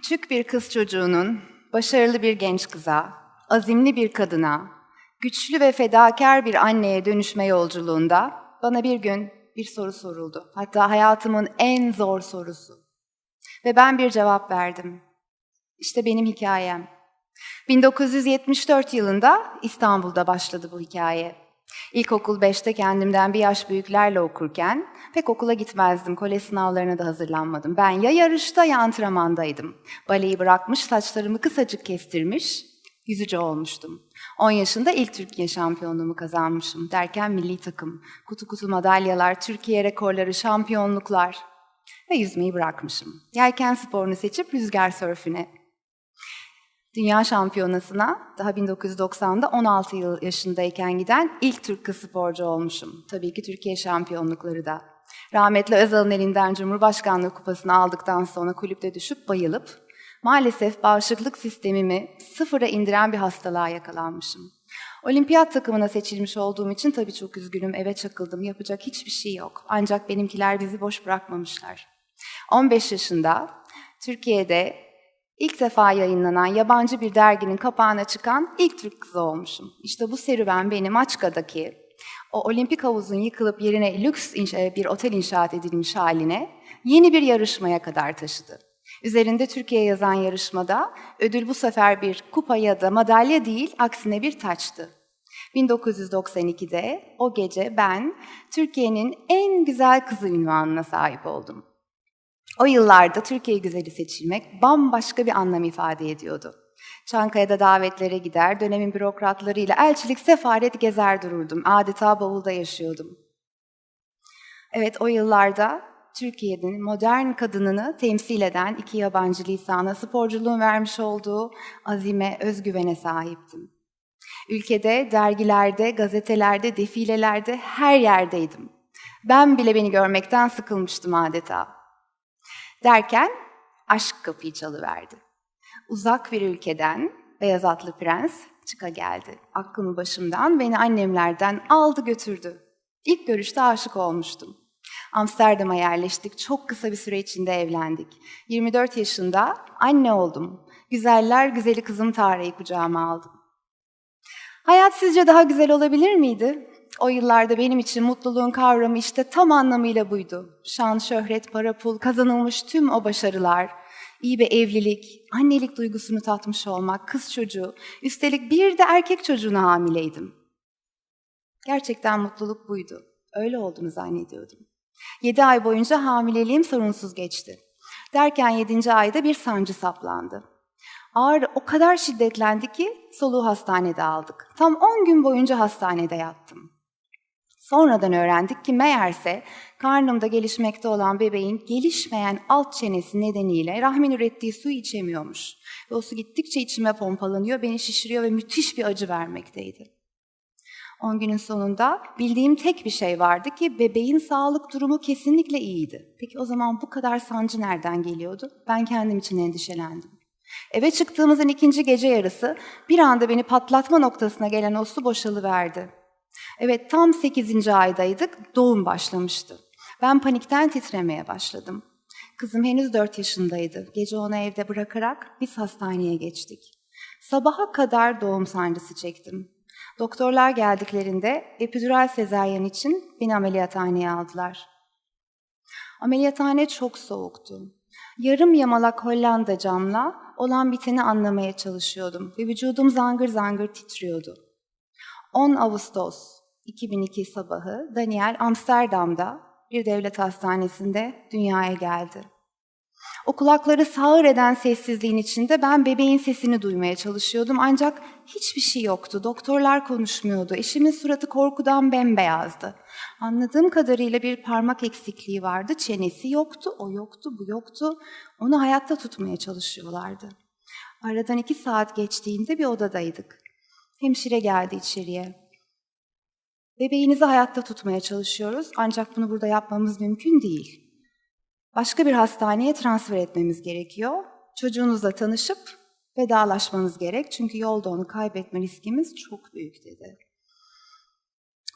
Küçük bir kız çocuğunun başarılı bir genç kıza, azimli bir kadına, güçlü ve fedakar bir anneye dönüşme yolculuğunda bana bir gün bir soru soruldu. Hatta hayatımın en zor sorusu. Ve ben bir cevap verdim. İşte benim hikayem. 1974 yılında İstanbul'da başladı bu hikaye. İlkokul 5'te kendimden bir yaş büyüklerle okurken pek okula gitmezdim, kolej sınavlarına da hazırlanmadım. Ben ya yarışta ya antrenmandaydım. Baleyi bırakmış, saçlarımı kısacık kestirmiş, yüzücü olmuştum. 10 yaşında ilk Türkiye şampiyonluğumu kazanmışım. Derken milli takım, kutu kutu madalyalar, Türkiye rekorları, şampiyonluklar ve yüzmeyi bırakmışım. Yelken sporunu seçip rüzgar sörfüne. Dünya şampiyonasına daha 1990'da 16 yaşındayken giden ilk Türk kız sporcu olmuşum. Tabii ki Türkiye şampiyonlukları da. Rahmetli Özal'ın elinden Cumhurbaşkanlığı kupasını aldıktan sonra kulüpte düşüp bayılıp maalesef bağışıklık sistemimi sıfıra indiren bir hastalığa yakalanmışım. Olimpiyat takımına seçilmiş olduğum için tabii çok üzgünüm, eve çakıldım, yapacak hiçbir şey yok. Ancak benimkiler bizi boş bırakmamışlar. 15 yaşında Türkiye'de İlk defa yayınlanan yabancı bir derginin kapağına çıkan ilk Türk kızı olmuşum. İşte bu serüven beni Maçka'daki o olimpik havuzun yıkılıp yerine lüks bir otel inşaat edilmiş haline yeni bir yarışmaya kadar taşıdı. Üzerinde Türkiye yazan yarışmada ödül bu sefer bir kupa ya da madalya değil, aksine bir taçtı. 1992'de o gece ben Türkiye'nin en güzel kızı unvanına sahip oldum. O yıllarda Türkiye güzeli seçilmek bambaşka bir anlam ifade ediyordu. Çankaya'da davetlere gider, dönemin bürokratlarıyla elçilik sefaret gezer dururdum. Adeta bavulda yaşıyordum. Evet, o yıllarda Türkiye'nin modern kadınını temsil eden iki yabancı lisana sporculuğun vermiş olduğu azime, özgüvene sahiptim. Ülkede, dergilerde, gazetelerde, defilelerde her yerdeydim. Ben bile beni görmekten sıkılmıştım adeta. Derken aşk kapıyı çalıverdi. Uzak bir ülkeden beyaz atlı prens çıka geldi. Aklımı başımdan, beni annemlerden aldı götürdü. İlk görüşte aşık olmuştum. Amsterdam'a yerleştik, çok kısa bir süre içinde evlendik. 24 yaşında anne oldum. Güzeller güzeli kızım Tara'yı kucağıma aldım. Hayat sizce daha güzel olabilir miydi? O yıllarda benim için mutluluğun kavramı işte tam anlamıyla buydu. Şan, şöhret, para, pul, kazanılmış tüm o başarılar, iyi bir evlilik, annelik duygusunu tatmış olmak, kız çocuğu, üstelik bir de erkek çocuğuna hamileydim. Gerçekten mutluluk buydu. Öyle olduğunu zannediyordum. 7 ay boyunca hamileliğim sorunsuz geçti. Derken 7. ayda bir sancı saplandı. Ağrı o kadar şiddetlendi ki soluğu hastanede aldık. Tam 10 gün boyunca hastanede yattım. Sonradan öğrendik ki meğerse karnımda gelişmekte olan bebeğin gelişmeyen alt çenesi nedeniyle rahmin ürettiği suyu içemiyormuş. Ve o su gittikçe içime pompalanıyor, beni şişiriyor ve müthiş bir acı vermekteydi. 10 günün sonunda bildiğim tek bir şey vardı ki bebeğin sağlık durumu kesinlikle iyiydi. Peki o zaman bu kadar sancı nereden geliyordu? Ben kendim için endişelendim. Eve çıktığımızın 2. gece yarısı bir anda beni patlatma noktasına gelen o su boşalıverdi. Evet, tam 8. aydaydık, doğum başlamıştı. Ben panikten titremeye başladım. Kızım henüz 4 yaşındaydı. Gece onu evde bırakarak biz hastaneye geçtik. Sabaha kadar doğum sancısı çektim. Doktorlar geldiklerinde epidural sezaryen için beni ameliyathaneye aldılar. Ameliyathane çok soğuktu. Yarım yamalak Hollanda camla olan biteni anlamaya çalışıyordum ve vücudum zangır zangır titriyordu. 10 Ağustos 2002 sabahı Daniel Amsterdam'da bir devlet hastanesinde dünyaya geldi. O kulakları sağır eden sessizliğin içinde ben bebeğin sesini duymaya çalışıyordum ancak hiçbir şey yoktu. Doktorlar konuşmuyordu. Eşimin suratı korkudan bembeyazdı. Anladığım kadarıyla bir parmak eksikliği vardı. Çenesi yoktu, o yoktu, bu yoktu. Onu hayatta tutmaya çalışıyorlardı. Aradan 2 saat geçtiğinde bir odadaydık. Hemşire geldi içeriye. Bebeğinizi hayatta tutmaya çalışıyoruz ancak bunu burada yapmamız mümkün değil. Başka bir hastaneye transfer etmemiz gerekiyor. Çocuğunuzla tanışıp vedalaşmanız gerek çünkü yolda onu kaybetme riskimiz çok büyük dedi.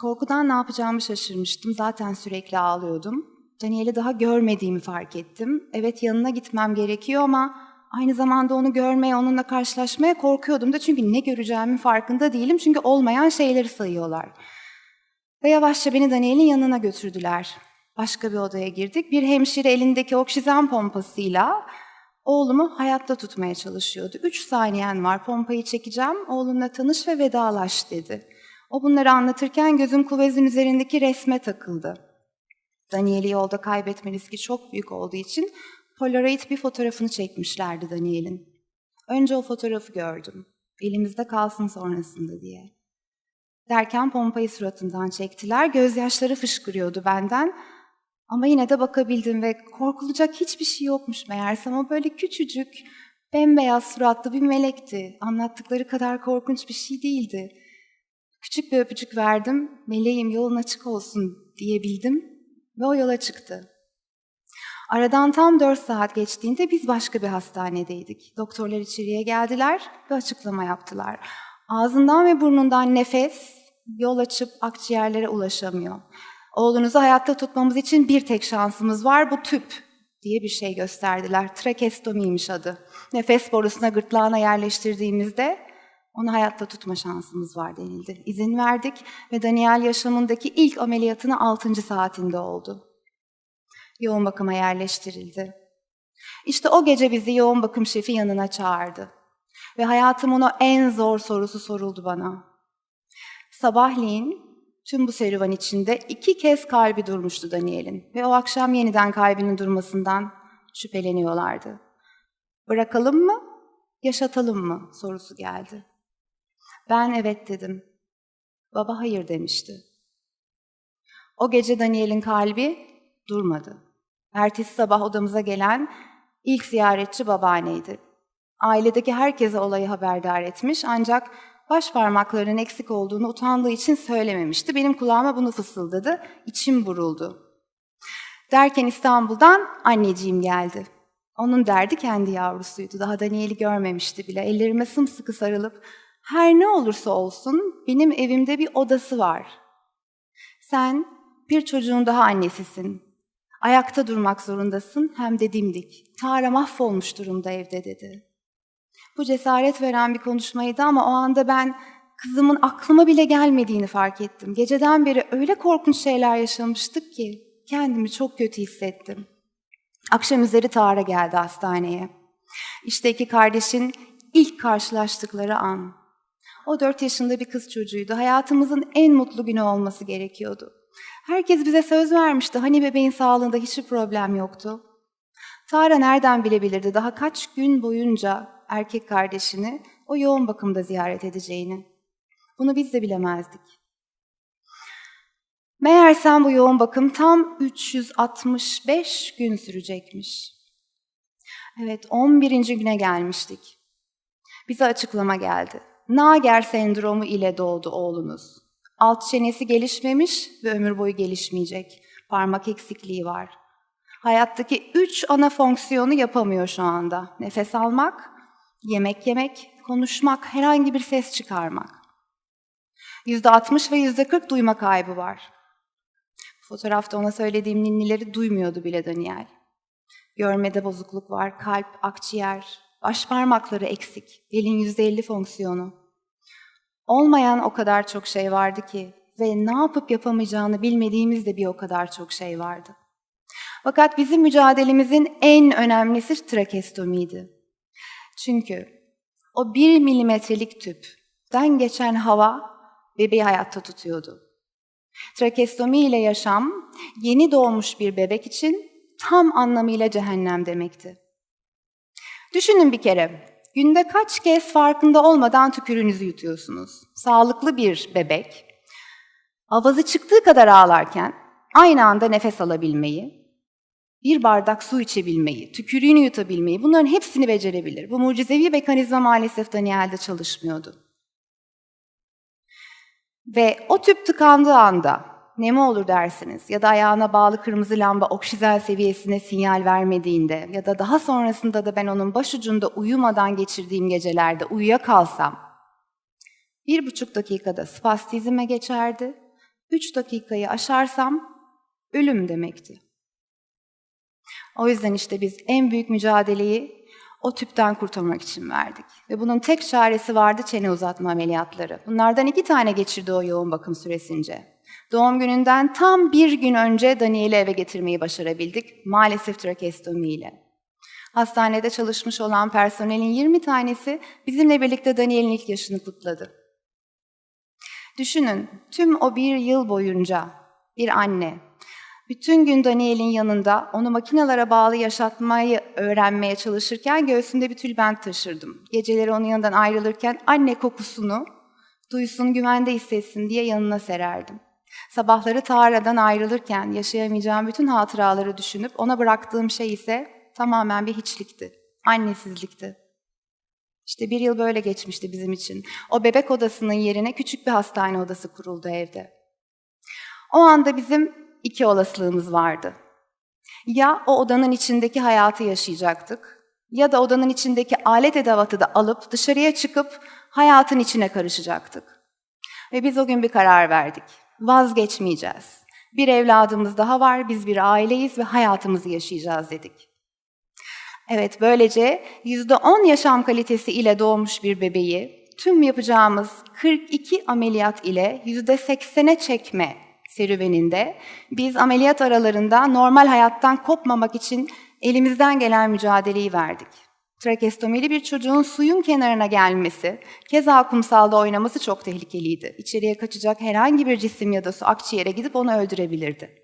Korkudan ne yapacağımı şaşırmıştım. Zaten sürekli ağlıyordum. Daniel'i daha görmediğimi fark ettim. Evet yanına gitmem gerekiyor ama Aynı zamanda onu görmeye, onunla karşılaşmaya korkuyordum da çünkü ne göreceğimin farkında değilim. Çünkü olmayan şeyleri sayıyorlar. Ve yavaşça beni Daniel'in yanına götürdüler. Başka bir odaya girdik. Bir hemşire elindeki oksijen pompasıyla oğlumu hayatta tutmaya çalışıyordu. 3 saniyen var, pompayı çekeceğim, oğlunla tanış ve vedalaş dedi. O bunları anlatırken gözüm kuvezin üzerindeki resme takıldı. Daniel'i yolda kaybetme riski çok büyük olduğu için Polaroid bir fotoğrafını çekmişlerdi Daniel'in. Önce o fotoğrafı gördüm. Elimizde kalsın sonrasında diye. Derken pompayı suratından çektiler. Gözyaşları fışkırıyordu benden. Ama yine de bakabildim ve korkulacak hiçbir şey yokmuş meğersem. O böyle küçücük, bembeyaz suratlı bir melekti. Anlattıkları kadar korkunç bir şey değildi. Küçük bir öpücük verdim. Meleğim yolun açık olsun diyebildim ve o yola çıktı. Aradan tam 4 saat geçtiğinde biz başka bir hastanedeydik. Doktorlar içeriye geldiler ve açıklama yaptılar. Ağzından ve burnundan nefes, yol açıp akciğerlere ulaşamıyor. Oğlunuzu hayatta tutmamız için bir tek şansımız var, bu tüp diye bir şey gösterdiler. Trakestomiymiş adı. Nefes borusuna gırtlağına yerleştirdiğimizde onu hayatta tutma şansımız var denildi. İzin verdik ve Daniel yaşamındaki ilk ameliyatını 6. saatinde oldu. Yoğun bakıma yerleştirildi. İşte o gece bizi yoğun bakım şefi yanına çağırdı. Ve hayatımın o en zor sorusu soruldu bana. Sabahleyin tüm bu serüven içinde 2 kez kalbi durmuştu Daniel'in. Ve o akşam yeniden kalbinin durmasından şüpheleniyorlardı. Bırakalım mı, yaşatalım mı sorusu geldi. Ben evet dedim. Baba hayır demişti. O gece Daniel'in kalbi durmadı. Ertesi sabah odamıza gelen ilk ziyaretçi babaanneydi. Ailedeki herkese olayı haberdar etmiş ancak baş parmaklarının eksik olduğunu utandığı için söylememişti. Benim kulağıma bunu fısıldadı, içim buruldu. Derken İstanbul'dan anneciğim geldi. Onun derdi kendi yavrusuydu. Daha Daniel'i görmemişti bile. Ellerime sımsıkı sarılıp, her ne olursa olsun benim evimde bir odası var. Sen bir çocuğun daha annesisin. Ayakta durmak zorundasın, hem de dimdik. Tara mahvolmuş durumda evde dedi. Bu cesaret veren bir konuşmaydı ama o anda ben kızımın aklıma bile gelmediğini fark ettim. Geceden beri öyle korkunç şeyler yaşamıştık ki kendimi çok kötü hissettim. Akşam üzeri Tara geldi hastaneye. İşte 2 kardeşin ilk karşılaştıkları an. O 4 yaşında bir kız çocuğuydu. Hayatımızın en mutlu günü olması gerekiyordu. Herkes bize söz vermişti. Hani bebeğin sağlığında hiçbir problem yoktu. Tara nereden bilebilirdi daha kaç gün boyunca erkek kardeşini o yoğun bakımda ziyaret edeceğini. Bunu biz de bilemezdik. Meğersem bu yoğun bakım tam 365 gün sürecekmiş. Evet, 11. güne gelmiştik. Bize açıklama geldi. Nager sendromu ile doğdu oğlunuz. Alt çenesi gelişmemiş ve ömür boyu gelişmeyecek. Parmak eksikliği var. Hayattaki 3 ana fonksiyonu yapamıyor şu anda. Nefes almak, yemek yemek, konuşmak, herhangi bir ses çıkarmak. %60 ve %40 duyma kaybı var. Fotoğrafta ona söylediğim ninnileri duymuyordu bile Daniel. Görmede bozukluk var, kalp, akciğer, baş parmakları eksik, elin %50 fonksiyonu. Olmayan o kadar çok şey vardı ki ve ne yapıp yapamayacağını bilmediğimiz de bir o kadar çok şey vardı. Fakat bizim mücadelemizin en önemlisi trakestomiydi. Çünkü o 1 milimetrelik tüpten geçen hava bebeği hayatta tutuyordu. Trakestomi ile yaşam, yeni doğmuş bir bebek için tam anlamıyla cehennem demekti. Düşünün bir kere, günde kaç kez farkında olmadan tükürüğünüzü yutuyorsunuz? Sağlıklı bir bebek, avazı çıktığı kadar ağlarken aynı anda nefes alabilmeyi, bir bardak su içebilmeyi, tükürüğünü yutabilmeyi, bunların hepsini becerebilir. Bu mucizevi mekanizma maalesef Daniel'de çalışmıyordu. Ve o tüp tıkandığı anda ne mi olur dersiniz? Ya da ayağına bağlı kırmızı lamba oksijen seviyesine sinyal vermediğinde ya da daha sonrasında da ben onun başucunda uyumadan geçirdiğim gecelerde uyuyakalsam 1,5 dakikada spastizme geçerdi, 3 dakikayı aşarsam ölüm demekti. O yüzden işte biz en büyük mücadeleyi o tüpten kurtulmak için verdik. Ve bunun tek çaresi vardı çene uzatma ameliyatları. Bunlardan 2 tane geçirdi o yoğun bakım süresince. Doğum gününden tam 1 gün önce Daniel'i eve getirmeyi başarabildik. Maalesef trakestomiyle. Hastanede çalışmış olan personelin 20 tanesi bizimle birlikte Daniel'in ilk yaşını kutladı. Düşünün, tüm o 1 yıl boyunca bir anne, bütün gün Daniel'in yanında onu makinelere bağlı yaşatmayı öğrenmeye çalışırken göğsümde bir tülbent taşırdım. Geceleri onun yanından ayrılırken anne kokusunu duysun, güvende hissetsin diye yanına sererdim. Sabahları Tara'dan ayrılırken yaşayamayacağım bütün hatıraları düşünüp ona bıraktığım şey ise tamamen bir hiçlikti, annesizlikti. İşte 1 yıl böyle geçmişti bizim için. O bebek odasının yerine küçük bir hastane odası kuruldu evde. O anda bizim 2 olasılığımız vardı. Ya o odanın içindeki hayatı yaşayacaktık, ya da odanın içindeki alet edevatı da alıp dışarıya çıkıp hayatın içine karışacaktık. Ve biz o gün bir karar verdik. Vazgeçmeyeceğiz. Bir evladımız daha var, biz bir aileyiz ve hayatımızı yaşayacağız dedik. Evet, böylece %10 yaşam kalitesi ile doğmuş bir bebeği tüm yapacağımız 42 ameliyat ile %80'e çekme serüveninde biz ameliyat aralarında normal hayattan kopmamak için elimizden gelen mücadeleyi verdik. Trakestomili bir çocuğun suyun kenarına gelmesi, keza kumsalda oynaması çok tehlikeliydi. İçeriye kaçacak herhangi bir cisim ya da su akciğere gidip onu öldürebilirdi.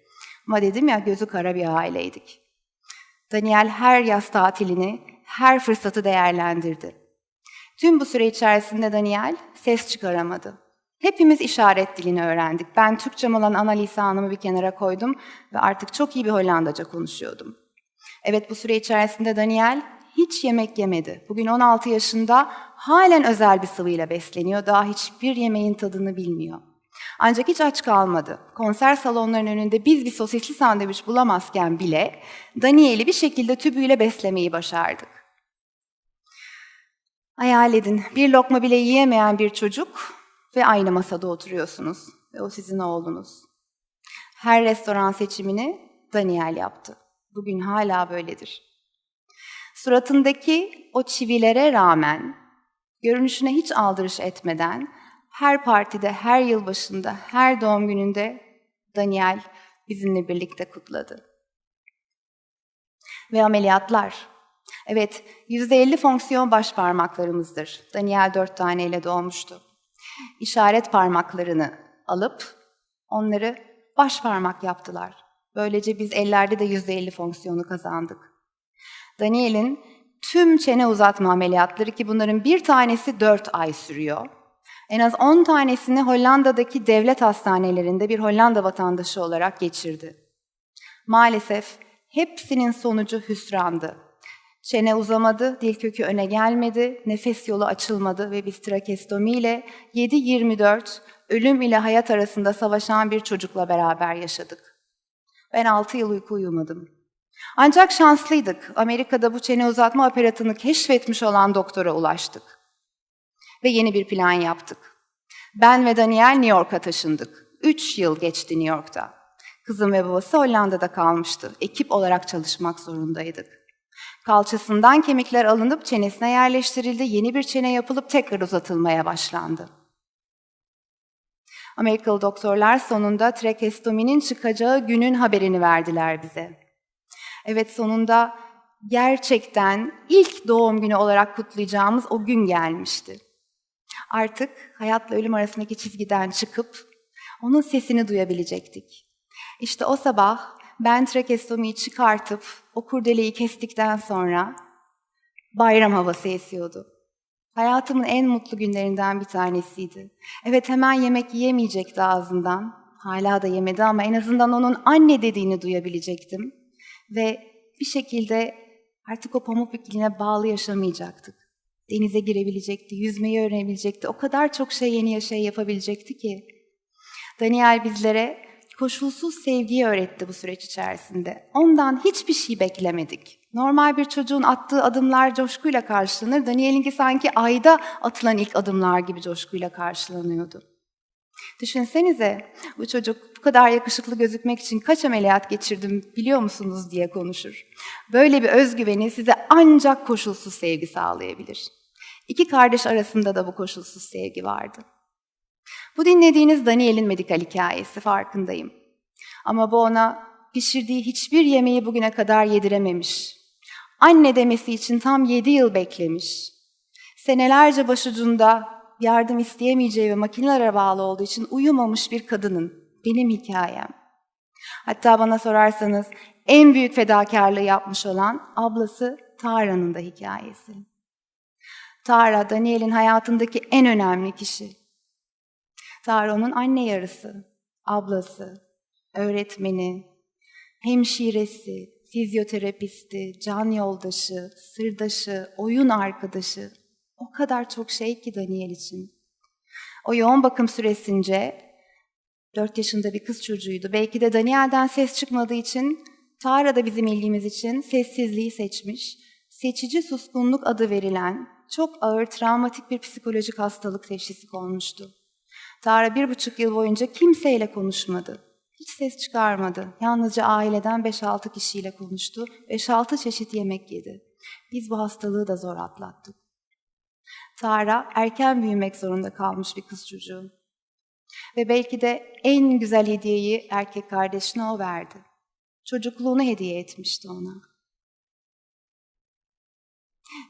Ama dedim ya, gözü kara bir aileydik. Daniel her yaz tatilini, her fırsatı değerlendirdi. Tüm bu süre içerisinde Daniel ses çıkaramadı. Hepimiz işaret dilini öğrendik. Ben Türkçem olan ana lisanımı bir kenara koydum ve artık çok iyi bir Hollandaca konuşuyordum. Evet, bu süre içerisinde Daniel hiç yemek yemedi. Bugün 16 yaşında, halen özel bir sıvıyla besleniyor. Daha hiçbir yemeğin tadını bilmiyor. Ancak hiç aç kalmadı. Konser salonlarının önünde biz bir sosisli sandviç bulamazken bile Daniel'i bir şekilde tübüyle beslemeyi başardık. Hayal edin, bir lokma bile yiyemeyen bir çocuk ve aynı masada oturuyorsunuz ve o sizin oğlunuz. Her restoran seçimini Daniel yaptı. Bugün hala böyledir. Suratındaki o çivilere rağmen, görünüşüne hiç aldırış etmeden, her partide, her yılbaşında, her doğum gününde Daniel bizimle birlikte kutladı. Ve ameliyatlar. Evet, %50 fonksiyon baş parmaklarımızdır. Daniel 4 taneyle doğmuştu. İşaret parmaklarını alıp onları baş parmak yaptılar. Böylece biz ellerde de %50 fonksiyonu kazandık. Daniel'in tüm çene uzatma ameliyatları, ki bunların bir tanesi 4 ay sürüyor. En az 10 tanesini Hollanda'daki devlet hastanelerinde bir Hollanda vatandaşı olarak geçirdi. Maalesef hepsinin sonucu hüsrandı. Çene uzamadı, dil kökü öne gelmedi, nefes yolu açılmadı ve biz trakestomiyle 7-24 ölüm ile hayat arasında savaşan bir çocukla beraber yaşadık. Ben 6 yıl uyku uyumadım. Ancak şanslıydık. Amerika'da bu çene uzatma aparatını keşfetmiş olan doktora ulaştık. Ve yeni bir plan yaptık. Ben ve Daniel New York'a taşındık. 3 yıl geçti New York'ta. Kızım ve babası Hollanda'da kalmıştı. Ekip olarak çalışmak zorundaydık. Kalçasından kemikler alınıp çenesine yerleştirildi. Yeni bir çene yapılıp tekrar uzatılmaya başlandı. Amerikalı doktorlar sonunda trakestominin çıkacağı günün haberini verdiler bize. Evet, sonunda gerçekten ilk doğum günü olarak kutlayacağımız o gün gelmişti. Artık hayatla ölüm arasındaki çizgiden çıkıp onun sesini duyabilecektik. İşte o sabah ben trakestomiyi çıkartıp o kurdeleyi kestikten sonra bayram havası esiyordu. Hayatımın en mutlu günlerinden bir tanesiydi. Evet, hemen yemek yiyemeyecekti ağzından. Hala da yemedi ama en azından onun anne dediğini duyabilecektim. Ve bir şekilde artık o pamuk ipliğine bağlı yaşamayacaktık. Denize girebilecekti, yüzmeyi öğrenebilecekti. O kadar çok yeni şey yapabilecekti ki. Daniel bizlere koşulsuz sevgiyi öğretti bu süreç içerisinde. Ondan hiçbir şey beklemedik. Normal bir çocuğun attığı adımlar coşkuyla karşılanır. Daniel'inki sanki ayda atılan ilk adımlar gibi coşkuyla karşılanıyordu. Düşünsenize, bu çocuk bu kadar yakışıklı gözükmek için kaç ameliyat geçirdim biliyor musunuz diye konuşur. Böyle bir özgüveni size ancak koşulsuz sevgi sağlayabilir. İki kardeş arasında da bu koşulsuz sevgi vardı. Bu dinlediğiniz Daniel'in medikal hikayesi, farkındayım. Ama bu ona pişirdiği hiçbir yemeği bugüne kadar yedirememiş. Anne demesi için tam 7 yıl beklemiş. Senelerce başucunda yardım isteyemeyeceği ve makinelere bağlı olduğu için uyumamış bir kadının benim hikayem. Hatta bana sorarsanız en büyük fedakarlığı yapmış olan ablası Tara'nın da hikayesi. Tara, Daniel'in hayatındaki en önemli kişi. Tara onun anne yarısı, ablası, öğretmeni, hemşiresi, fizyoterapisti, can yoldaşı, sırdaşı, oyun arkadaşı. O kadar çok şey ki Daniel için. O yoğun bakım süresince 4 yaşında bir kız çocuğuydu. Belki de Daniel'den ses çıkmadığı için, Tara da bizim ilgimiz için sessizliği seçmiş. Seçici suskunluk adı verilen çok ağır travmatik bir psikolojik hastalık teşhisi konmuştu. Tara 1,5 yıl boyunca kimseyle konuşmadı. Hiç ses çıkarmadı. Yalnızca aileden 5-6 kişiyle konuştu. 5-6 çeşit yemek yedi. Biz bu hastalığı da zor atlattık. Tara erken büyümek zorunda kalmış bir kız çocuğu. Ve belki de en güzel hediyeyi erkek kardeşine o verdi. Çocukluğunu hediye etmişti ona.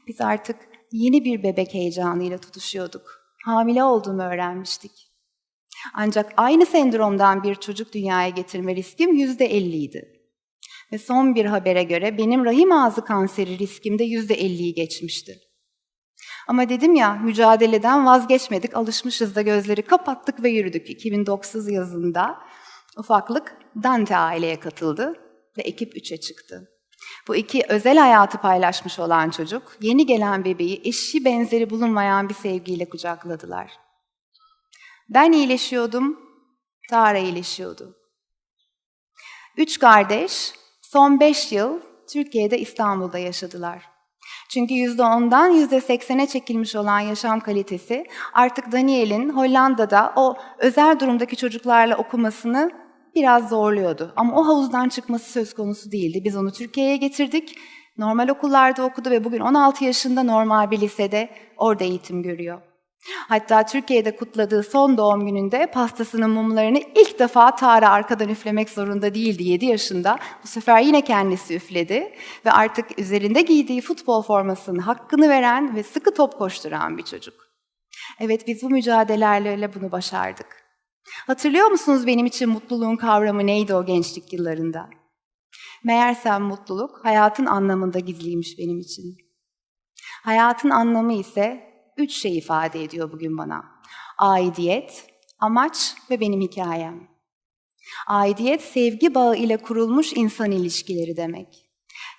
Biz artık yeni bir bebek heyecanıyla tutuşuyorduk. Hamile olduğumu öğrenmiştik. Ancak aynı sendromdan bir çocuk dünyaya getirme riskim %50'ydi. Ve son bir habere göre benim rahim ağzı kanseri riskim de %50'yi geçmişti. Ama dedim ya, mücadeleden vazgeçmedik, alışmışız da gözleri kapattık ve yürüdük. 2009 yazında ufaklık Dante aileye katıldı ve ekip 3'e çıktı. Bu iki özel hayatı paylaşmış olan çocuk, yeni gelen bebeği eşi benzeri bulunmayan bir sevgiyle kucakladılar. Ben iyileşiyordum, Tara iyileşiyordu. 3 kardeş son 5 yıl Türkiye'de, İstanbul'da yaşadılar. Çünkü %10'dan %80'e çekilmiş olan yaşam kalitesi artık Daniel'in Hollanda'da o özel durumdaki çocuklarla okumasını biraz zorluyordu. Ama o havuzdan çıkması söz konusu değildi. Biz onu Türkiye'ye getirdik, normal okullarda okudu ve bugün 16 yaşında normal bir lisede orada eğitim görüyor. Hatta Türkiye'de kutladığı son doğum gününde pastasının mumlarını ilk defa Tara arkadan üflemek zorunda değildi 7 yaşında. Bu sefer yine kendisi üfledi ve artık üzerinde giydiği futbol formasının hakkını veren ve sıkı top koşturan bir çocuk. Evet, biz bu mücadelelerle bunu başardık. Hatırlıyor musunuz benim için mutluluğun kavramı neydi o gençlik yıllarında? Meğersem mutluluk hayatın anlamında gizliymiş benim için. Hayatın anlamı ise 3 şey ifade ediyor bugün bana. Aidiyet, amaç ve benim hikayem. Aidiyet, sevgi bağı ile kurulmuş insan ilişkileri demek.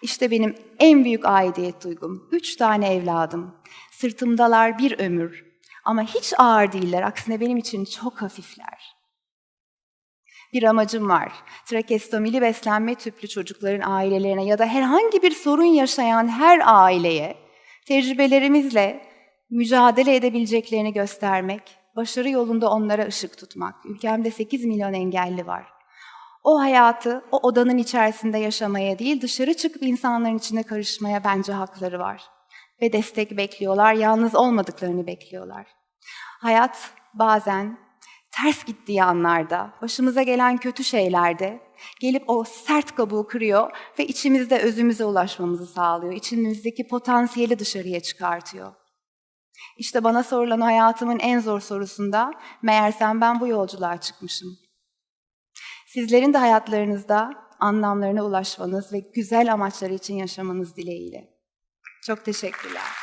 İşte benim en büyük aidiyet duygum. 3 tane evladım. Sırtımdalar bir ömür. Ama hiç ağır değiller, aksine benim için çok hafifler. Bir amacım var. Trakestomili beslenme tüplü çocukların ailelerine ya da herhangi bir sorun yaşayan her aileye tecrübelerimizle mücadele edebileceklerini göstermek, başarı yolunda onlara ışık tutmak. Ülkemde 8 milyon engelli var. O hayatı o odanın içerisinde yaşamaya değil, dışarı çıkıp insanların içine karışmaya bence hakları var. Ve destek bekliyorlar, yalnız olmadıklarını bekliyorlar. Hayat bazen ters gittiği anlarda, başımıza gelen kötü şeylerde gelip o sert kabuğu kırıyor ve içimizde özümüze ulaşmamızı sağlıyor. İçimizdeki potansiyeli dışarıya çıkartıyor. İşte bana sorulan hayatımın en zor sorusunda meğersem ben bu yolculuğa çıkmışım. Sizlerin de hayatlarınızda anlamlarına ulaşmanız ve güzel amaçları için yaşamanız dileğiyle. Çok teşekkürler.